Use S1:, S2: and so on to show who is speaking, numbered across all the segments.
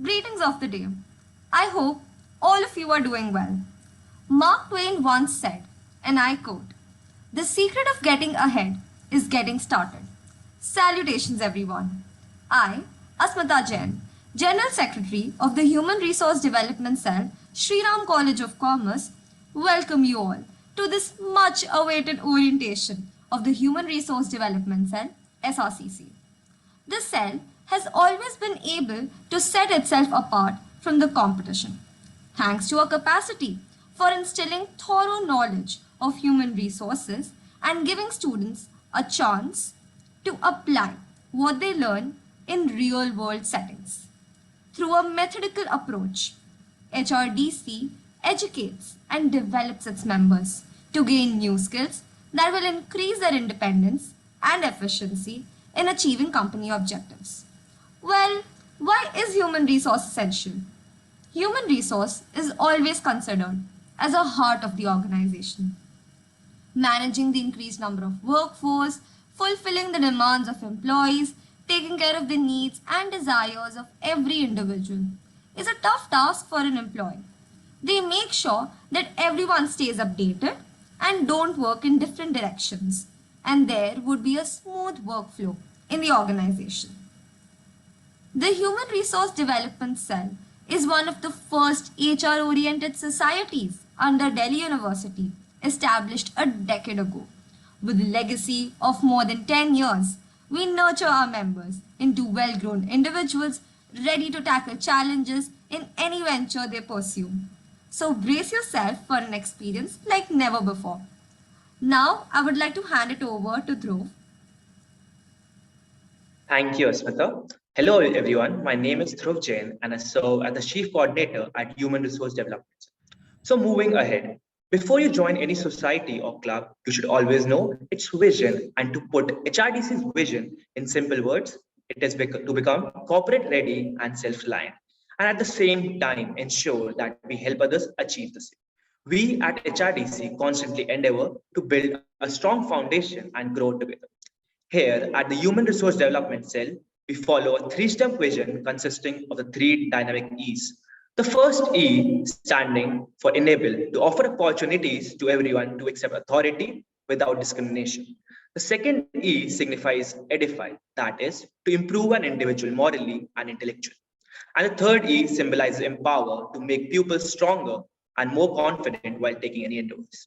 S1: Greetings of the day. I hope all of you are doing well. Mark Twain once said, and I quote, "The secret of getting ahead is getting started." Salutations, everyone. I, Asmita Jain, General Secretary of the Human Resource Development Cell, Shri College of Commerce, welcome you all to this much awaited orientation of the Human Resource Development Cell, Srcc. The cell has always been able to set itself apart from the competition, thanks to a capacity for instilling thorough knowledge of human resources and giving students a chance to apply what they learn in real world settings. Through a methodical approach, HRDC educates and develops its members to gain new skills that will increase their independence and efficiency in achieving company objectives. Well, why is human resource essential? Human resource is always considered as a heart of the organization, managing the increased number of workforce, fulfilling the demands of employees, taking care of the needs and desires of every individual is a tough task for an employee. They make sure that everyone stays updated and don't work in different directions, and there would be a smooth workflow in the organization. The Human Resource Development Cell is one of the first HR-oriented societies under Delhi University, established a decade ago. With a legacy of more than 10 years, we nurture our members into well-grown individuals ready to tackle challenges in any venture they pursue. So brace yourself for an experience like never before. Now, I would like to hand it over to Dhruv.
S2: Thank you, Asmita. Hello, everyone. My name is Dhruv Jain, and I serve as the Chief Coordinator at Human Resource Development. So, moving ahead, before you join any society or club, you should always know its vision. And to put HRDC's vision in simple words, it is to become corporate ready and self reliant, and at the same time ensure that we help others achieve the same. We at HRDC constantly endeavor to build a strong foundation and grow together. Here at the Human Resource Development Cell, we follow a three-step vision consisting of the three dynamic E's. The first E standing for enable, to offer opportunities to everyone to accept authority without discrimination. The second E signifies edify, that is, to improve an individual morally and intellectually. And the third E symbolizes empower, to make pupils stronger and more confident while taking any endeavors.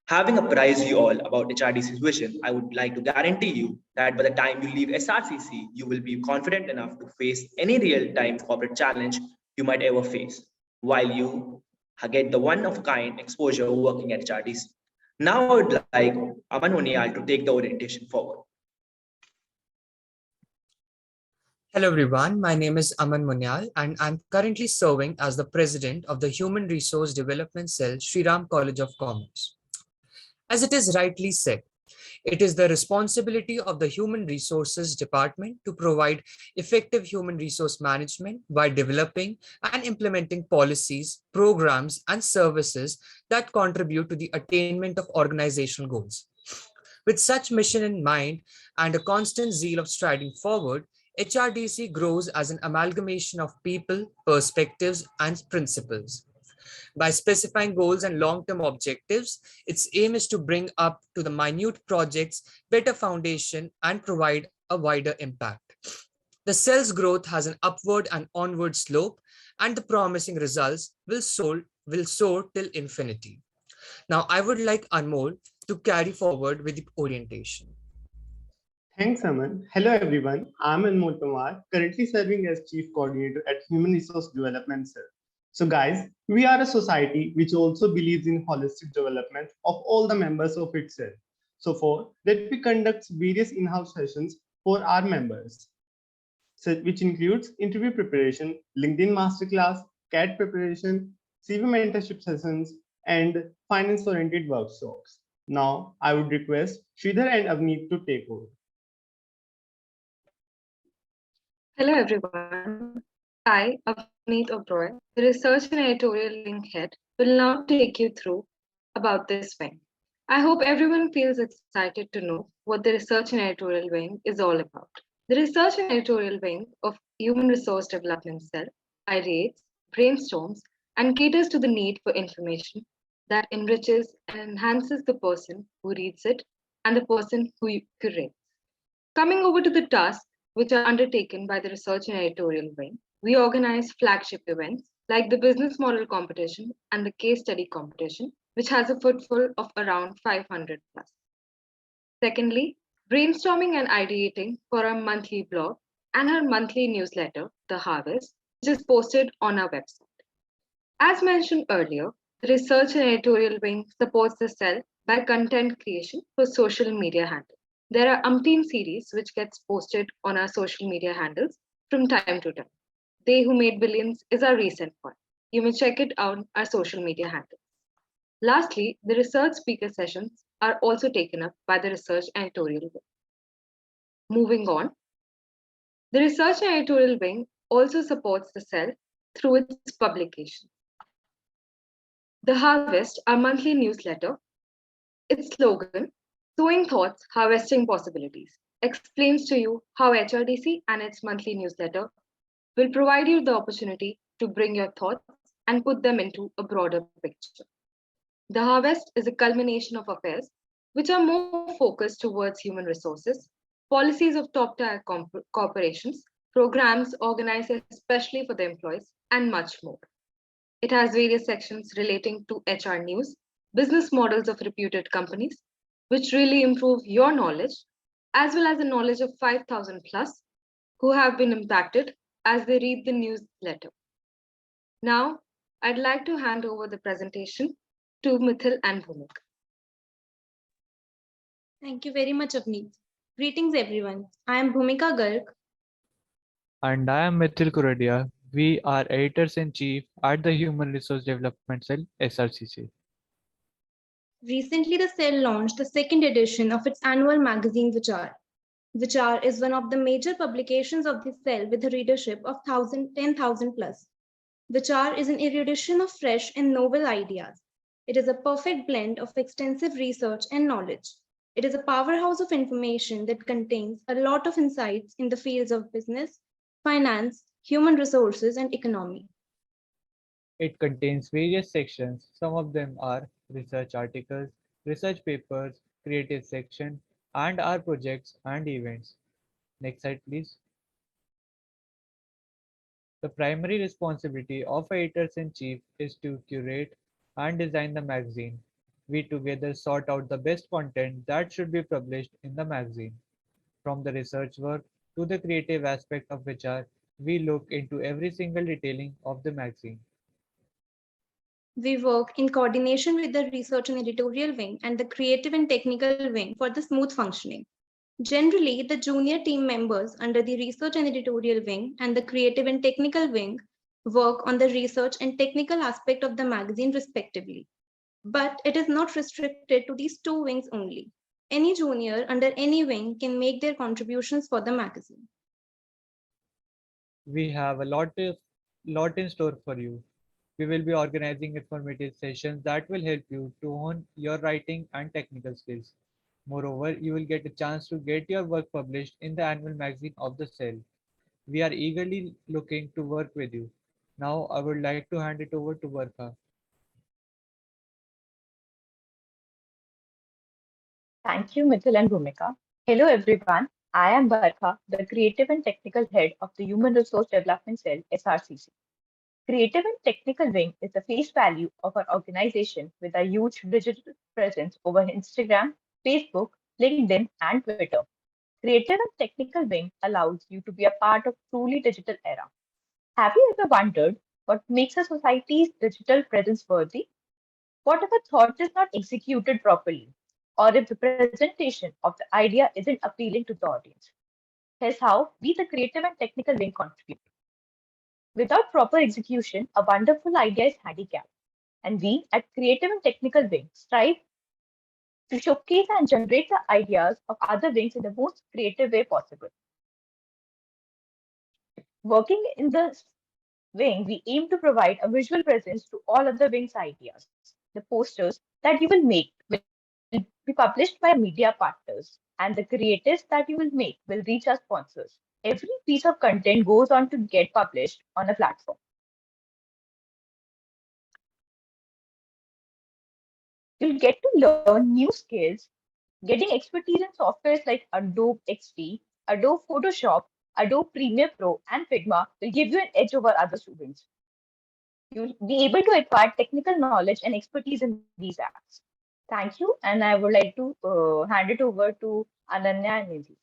S2: Having apprised you all about HRDC's vision, I would like to guarantee you that by the time you leave SRCC, you will be confident enough to face any real-time corporate challenge you might ever face, while you get the one-of-kind exposure working at HRDC. Now I would like Aman Munial to take the orientation forward.
S3: Hello everyone, my name is Aman Munyal and I'm currently serving as the President of the Human Resource Development Cell, Shri College of Commerce. As it is rightly said, it is the responsibility of the Human Resources Department to provide effective human resource management by developing and implementing policies, programs, and services that contribute to the attainment of organizational goals. With such mission in mind and a constant zeal of striding forward, HRDC grows as an amalgamation of people, perspectives, and principles. By specifying goals and long-term objectives, its aim is to bring up to the minute projects better foundation and provide a wider impact. The cell's growth has an upward and onward slope, and the promising results will soar till infinity. Now, I would like Anmol to carry forward with the orientation.
S4: Thanks, Aman. Hello, everyone. I'm Anmol Pawar, currently serving as Chief Coordinator at Human Resource Development Cell. So guys, we are a society which also believes in holistic development of all the members of itself. So for that, we conduct various in-house sessions for our members, which includes interview preparation, LinkedIn masterclass, CAT preparation, CV mentorship sessions, and finance-oriented workshops. Now, I would request Sridhar and Avneet to take over.
S5: Hello, everyone. I, Avneet Oberoi, the Research and Editorial Wing Head, will now take you through about this wing. I hope everyone feels excited to know what the Research and Editorial Wing is all about. The Research and Editorial Wing of Human Resource Development Cell ideates, brainstorms, and caters to the need for information that enriches and enhances the person who reads it and the person who curates. Coming over to the tasks which are undertaken by the research and editorial wing, we organize flagship events like the business model competition and the case study competition, which has a footfall of around 500 plus. Secondly, brainstorming and ideating for our monthly blog and our monthly newsletter, The Harvest, which is posted on our website. As mentioned earlier, the research and editorial wing supports the cell by content creation for social media handles. There are umpteen series which gets posted on our social media handles from time to time. They Who Made Billions is our recent one. You may check it out on our social media handles. Lastly, the research speaker sessions are also taken up by the research and editorial wing. Moving on, the research and editorial wing also supports the cell through its publications. The Harvest, our monthly newsletter, its slogan, Sowing Thoughts, Harvesting Possibilities, explains to you how HRDC and its monthly newsletter will provide you the opportunity to bring your thoughts and put them into a broader picture. The Harvest is a culmination of affairs which are more focused towards human resources, policies of top-tier corporations, programs organized especially for the employees, and much more. It has various sections relating to HR news, business models of reputed companies, which really improve your knowledge, as well as the knowledge of 5,000 plus who have been impacted as they read the newsletter. Now, I'd like to hand over the presentation to Mithil and Bhumika.
S6: Thank you very much, Avneet. Greetings, everyone. I am Bhumika Garg.
S7: And I am Mithil Kuradia. We are editors-in-chief at the Human Resource Development Cell, Srcc.
S6: Recently, the cell launched the second edition of its annual magazine, Vichar. Vichar is one of the major publications of the cell with a readership of 10,000 plus. Vichar is an erudition of fresh and novel ideas. It is a perfect blend of extensive research and knowledge. It is a powerhouse of information that contains a lot of insights in the fields of business, finance, human resources, and economy.
S7: It contains various sections. Some of them are research articles, research papers, creative section, and our projects and events. Next slide, please. The primary responsibility of editors-in-chief is to curate and design the magazine. We together sort out the best content that should be published in the magazine. From the research work to the creative aspect of Vichar, we look into every single detailing of the magazine.
S6: We work in coordination with the research and editorial wing and the creative and technical wing for the smooth functioning. Generally, the junior team members under the research and editorial wing and the creative and technical wing work on the research and technical aspect of the magazine respectively. But it is not restricted to these two wings only. Any junior under any wing can make their contributions for the magazine.
S7: We have a lot in store for you. We will be organizing informative sessions that will help you to hone your writing and technical skills. Moreover, you will get a chance to get your work published in the annual magazine of the cell. We are eagerly looking to work with you. Now, I would like to hand it over to Barkha.
S8: Thank you, Mithil and Bhumika. Hello, everyone. I am Barkha, the Creative and Technical Head of the Human Resource Development Cell, Srcc. Creative and Technical Wing is the face value of our organization with a huge digital presence over Instagram, Facebook, LinkedIn, and Twitter. Creative and Technical Wing allows you to be a part of truly digital era. Have you ever wondered what makes a society's digital presence worthy? What if a thought is not executed properly? Or if the presentation of the idea isn't appealing to the audience? Here's how we, the creative and technical wing, contribute. Without proper execution, a wonderful idea is handicapped. And we at Creative and Technical Wing strive to showcase and generate the ideas of other wings in the most creative way possible. Working in the wing, we aim to provide a visual presence to all other wings' ideas. The posters that you will make will be published by media partners, and the creatives that you will make will reach our sponsors. Every piece of content goes on to get published on a platform. You'll get to learn new skills. Getting expertise in softwares like Adobe XD, Adobe Photoshop, Adobe Premiere Pro, and Figma will give you an edge over other students. You'll be able to acquire technical knowledge and expertise in these apps. Thank you, and I would like to hand it over to Ananya and Nidhi.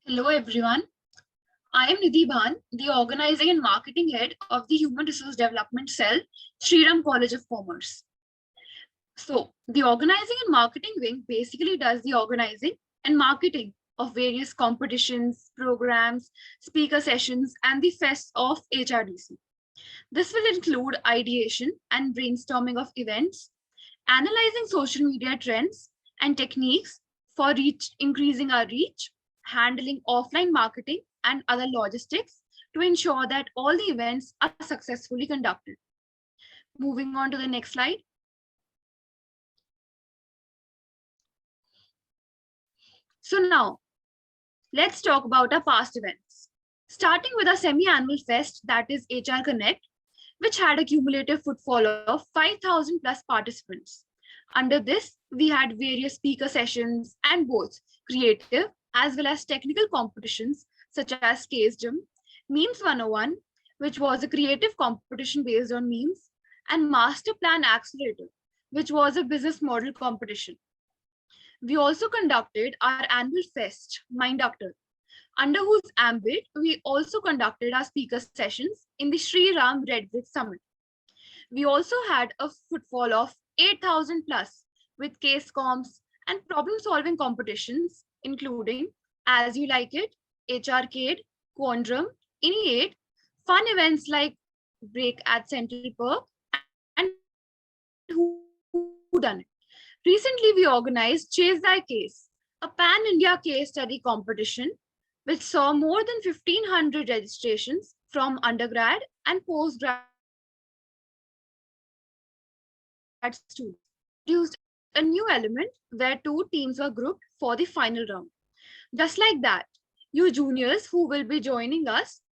S9: Hello everyone. I am Nidhi Bhan, the Organizing and Marketing Head of the Human Resource Development Cell, Shri College of Commerce. So, the Organizing and Marketing Wing basically does the organizing and marketing of various competitions, programs, speaker sessions, and the fests of HRDC. This will include ideation and brainstorming of events, analyzing social media trends and techniques for increasing our reach, handling offline marketing and other logistics to ensure that all the events are successfully conducted. Moving on to the next slide. So now, let's talk about our past events. Starting with our semi-annual fest, that is HR Connect, which had a cumulative footfall of 5,000 plus participants. Under this, we had various speaker sessions and both creative as well as technical competitions such as Case Jam, Memes 101, which was a creative competition based on memes, and Master Plan Accelerator, which was a business model competition. We also conducted our annual fest, Minductor, under whose ambit we also conducted our speaker sessions in the Shri Red Brick Summit. We also had a footfall of 8,000 plus with case comps and problem-solving competitions, including As You Like It, HRcade, Quandrum, INI8, fun events like Break at Central Park, and Who Done It. Recently, we organized Chase Thy Case, a pan-India case study competition, which saw more than 1,500 registrations from undergrad and postgrad students. Used a new element where two teams were grouped for the final round. Just like that, you juniors who will be joining us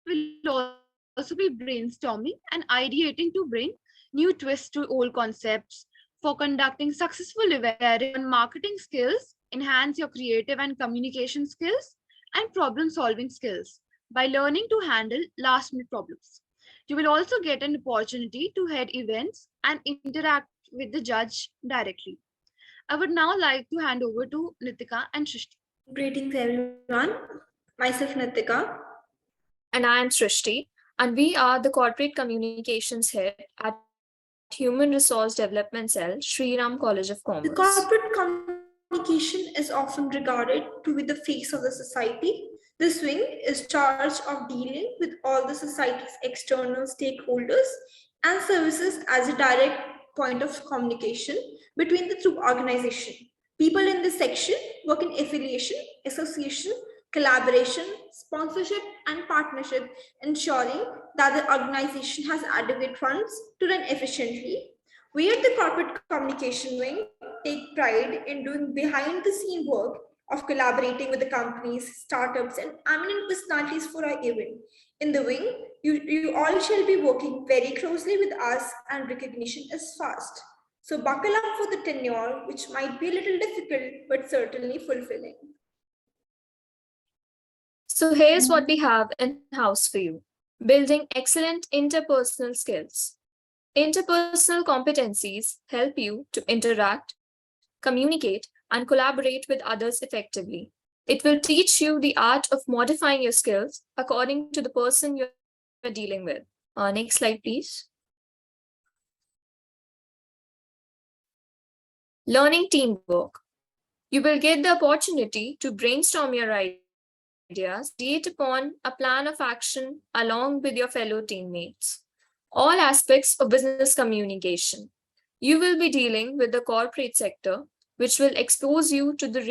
S9: will also be brainstorming and ideating to bring new twists to old concepts for conducting successful events on marketing skills, enhance your creative and communication skills, and problem-solving skills by learning to handle last-minute problems. You will also get an opportunity to head events and interact with the judge directly. I would now like to hand over to Nitika and Srishti.
S10: Greetings everyone, myself Nitika.
S11: And I am Srishti, and we are the Corporate Communications Head at Human Resource Development Cell, Shri College of Commerce.
S10: The corporate communication is often regarded to be the face of the society. This wing is charged of dealing with all the society's external stakeholders and services as a direct point of communication between the two organizations. People in this section work in affiliation, association, collaboration, sponsorship, and partnership, ensuring that the organization has adequate funds to run efficiently. We at the Corporate Communication Wing take pride in doing behind-the-scene work of collaborating with the companies, startups, and eminent personalities for our event. In the wing, you all shall be working very closely with us, and recognition is fast. So buckle up for the tenure, which might be a little difficult, but certainly fulfilling.
S11: So here's what we have in-house for you. Building excellent interpersonal skills. Interpersonal competencies help you to interact, communicate, and collaborate with others effectively. It will teach you the art of modifying your skills according to the person you're dealing with. Next slide, please. Learning teamwork. You will get the opportunity to brainstorm your ideas, create upon a plan of action along with your fellow teammates. All aspects of business communication. You will be dealing with the corporate sector, which will expose you to the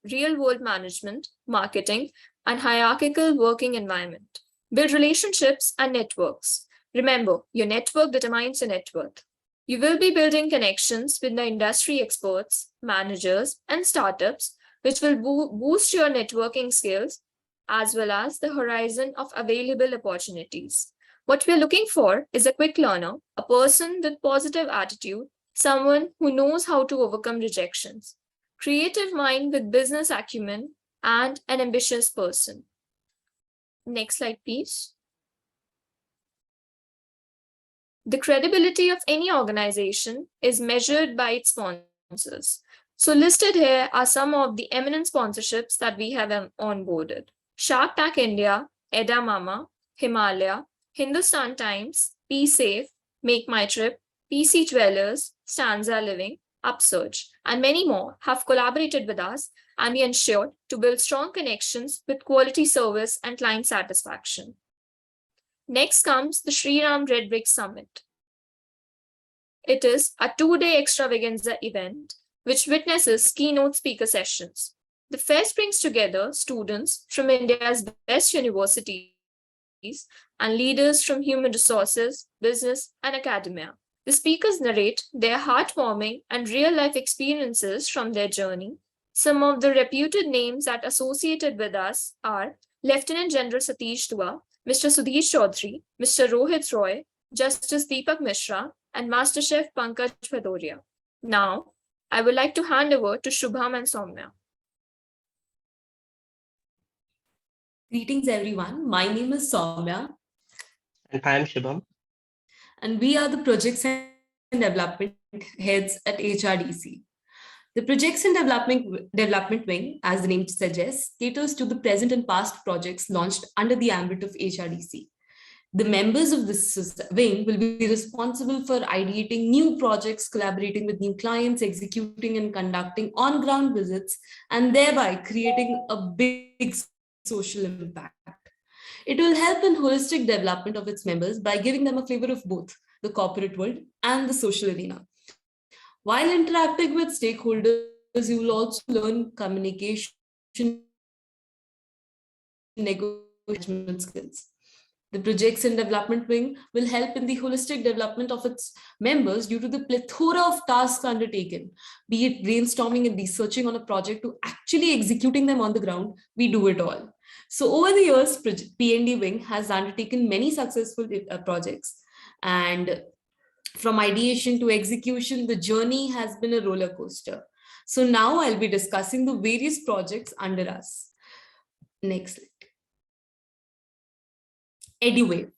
S11: real world management, marketing, and hierarchical working environment. Build relationships and networks. Remember, your network determines your net worth. You will be building connections with the industry experts, managers, and startups, which will boost your networking skills as well as the horizon of available opportunities. What we're looking for is a quick learner, a person with positive attitude, someone who knows how to overcome rejections, creative mind with business acumen, and an ambitious person. Next slide, please. The credibility of any organization is measured by its sponsors. So listed here are some of the eminent sponsorships that we have onboarded. Shark Tank India, Eda Mama, Himalaya, Hindustan Times, Be Safe, Make My Trip, PC Dwellers, Stanza Living, Upsurge, and many more have collaborated with us, and we ensured to build strong connections with quality service and client satisfaction. Next comes the Shri Red Brick Summit. It is a 2-day extravaganza event which witnesses keynote speaker sessions. The fest brings together students from India's best universities and leaders from human resources, business, and academia. The speakers narrate their heartwarming and real-life experiences from their journey. Some of the reputed names that associated with us are Lieutenant General Satish Dua, Mr. Sudhir Chaudhary, Mr. Rohit Roy, Justice Deepak Mishra, and Master Chef Pankaj Bhadoria. Now, I would like to hand over to Shubham and Soumya.
S12: Greetings, everyone. My name is Soumya.
S13: And I am Shubham.
S12: And we are the Projects and Development Heads at HRDC. The Projects and Development Wing, as the name suggests, caters to the present and past projects launched under the ambit of HRDC. The members of this wing will be responsible for ideating new projects, collaborating with new clients, executing and conducting on-ground visits, and thereby creating a big social impact. It will help in holistic development of its members by giving them a flavor of both the corporate world and the social arena. While interacting with stakeholders, you will also learn communication, negotiation skills. The Projects and Development Wing will help in the holistic development of its members due to the plethora of tasks undertaken, be it brainstorming and researching on a project to actually executing them on the ground. We do it all. So over the years, P&D Wing has undertaken many successful projects, and from ideation to execution, the journey has been a roller coaster. So now I'll be discussing the various projects under us. Next slide. EduWave.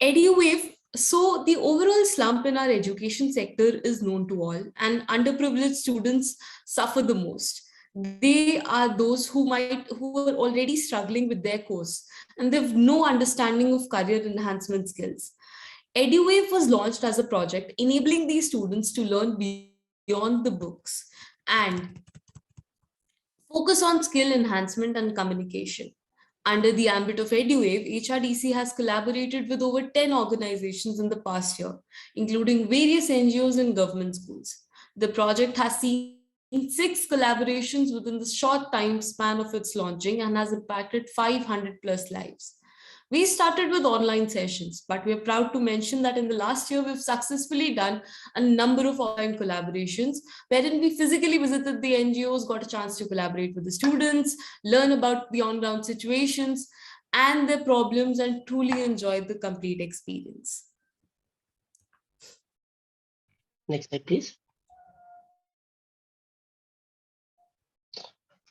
S12: EduWave, so the overall slump in our education sector is known to all, and underprivileged students suffer the most. They are those who are already struggling with their course and they have no understanding of career enhancement skills. EduWave was launched as a project enabling these students to learn beyond the books and focus on skill enhancement and communication. Under the ambit of EduWave, HRDC has collaborated with over 10 organizations in the past year, including various NGOs and government schools. The project has seen 6 collaborations within the short time span of its launching and has impacted 500 plus lives. We started with online sessions, but we are proud to mention that in the last year, we've successfully done a number of online collaborations, wherein we physically visited the NGOs, got a chance to collaborate with the students, learn about the on-ground situations and their problems, and truly enjoyed the complete experience.
S13: Next slide, please.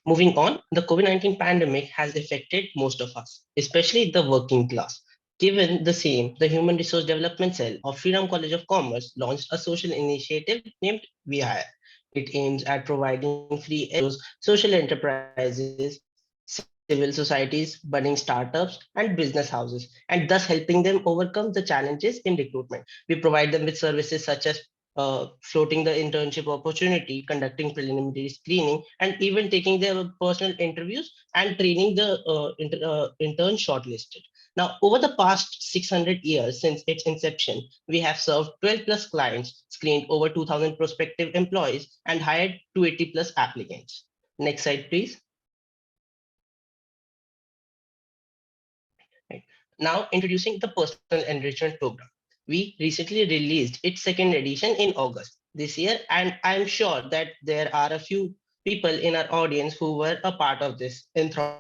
S13: Moving on, the COVID-19 pandemic has affected most of us, especially the working class. Given the same, the Human Resource Development Cell of Shri College of Commerce launched a social initiative named We Hire. It aims at providing free social enterprises, civil societies, budding startups, and business houses, and thus helping them overcome the challenges in recruitment. We provide them with services such as floating the internship opportunity, conducting preliminary screening, and even taking their personal interviews and training the intern shortlisted. Now, over the past 600 years since its inception, we have served 12 plus clients, screened over 2,000 prospective employees, and hired 280 plus applicants. Next slide, please. Right. Now, introducing the Personal Enrichment Program. We recently released its 2nd edition in August this year, and I'm sure that there are a few people in our audience who were a part of this enthralling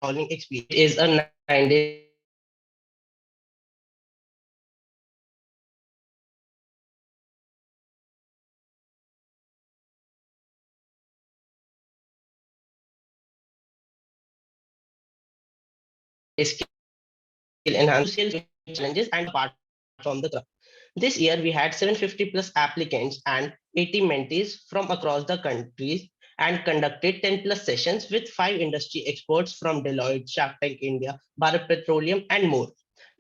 S13: experience. It is a 9-day skill enhanced skills challenges and apart from the club. This year, we had 750 plus applicants and 80 mentees from across the countries and conducted 10 plus sessions with 5 industry experts from Deloitte, Shark Tank India, Bharat Petroleum, and more.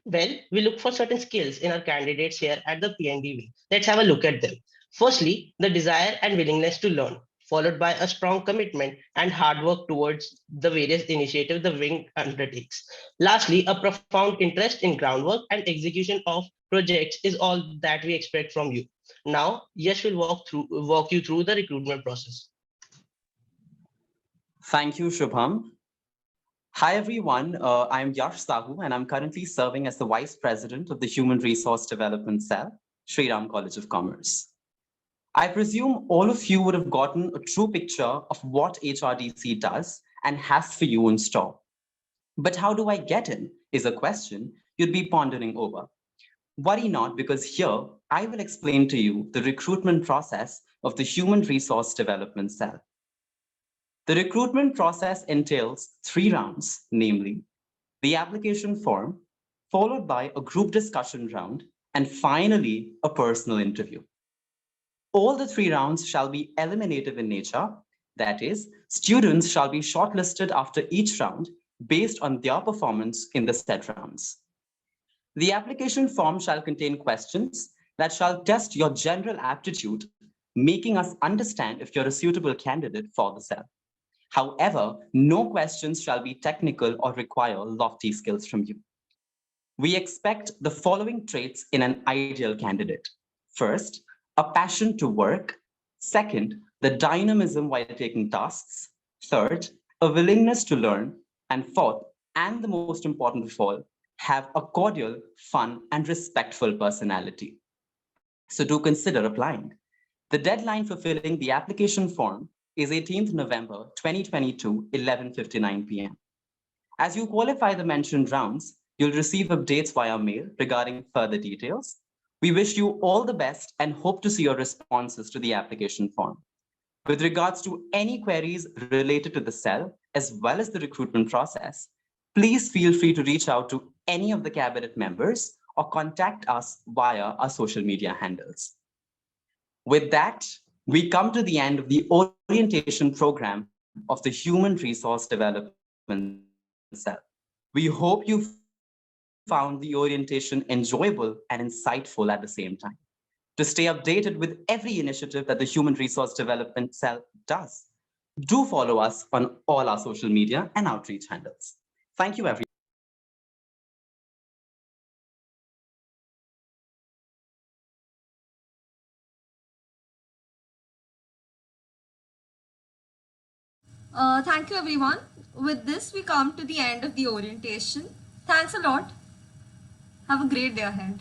S13: Well, we look for certain skills in our candidates here at the PND wing. Let's have a look at them. Firstly, the desire and willingness to learn, followed by a strong commitment and hard work towards the various initiatives the wing undertakes. Lastly, a profound interest in groundwork and execution of projects is all that we expect from you. Now, Yash will walk you through the recruitment process.
S14: Thank you, Shubham. Hi, everyone. I'm Yash Sahu, and I'm currently serving as the Vice President of the Human Resource Development Cell, Shri College of Commerce. I presume all of you would have gotten a true picture of what HRDC does and has for you in store. But how do I get in is a question you'd be pondering over. Worry not, because here I will explain to you the recruitment process of the Human Resource Development Cell. The recruitment process entails 3 rounds, namely the application form, followed by a group discussion round, and finally a personal interview. All the 3 rounds shall be eliminative in nature. That is, students shall be shortlisted after each round based on their performance in the said rounds. The application form shall contain questions that shall test your general aptitude, making us understand if you're a suitable candidate for the cell. However, no questions shall be technical or require lofty skills from you. We expect the following traits in an ideal candidate. First, a passion to work. Second, the dynamism while taking tasks. Third, a willingness to learn. And fourth, and the most important of all, have a cordial, fun, and respectful personality. So do consider applying. The deadline for filling the application form is 18th November 2022, 11:59 p.m. As you qualify the mentioned rounds, you'll receive updates via mail regarding further details. We wish you all the best and hope to see your responses to the application form. With regards to any queries related to the cell, as well as the recruitment process, please feel free to reach out to any of the cabinet members or contact us via our social media handles. With that, we come to the end of the orientation program of the Human Resource Development Cell. We hope you found the orientation enjoyable and insightful at the same time. To stay updated with every initiative that the Human Resource Development Cell does, do follow us on all our social media and outreach handles. Thank you, everyone.
S1: Thank you, everyone. With this, we come to the end of the orientation. Thanks a lot. Have a great day ahead.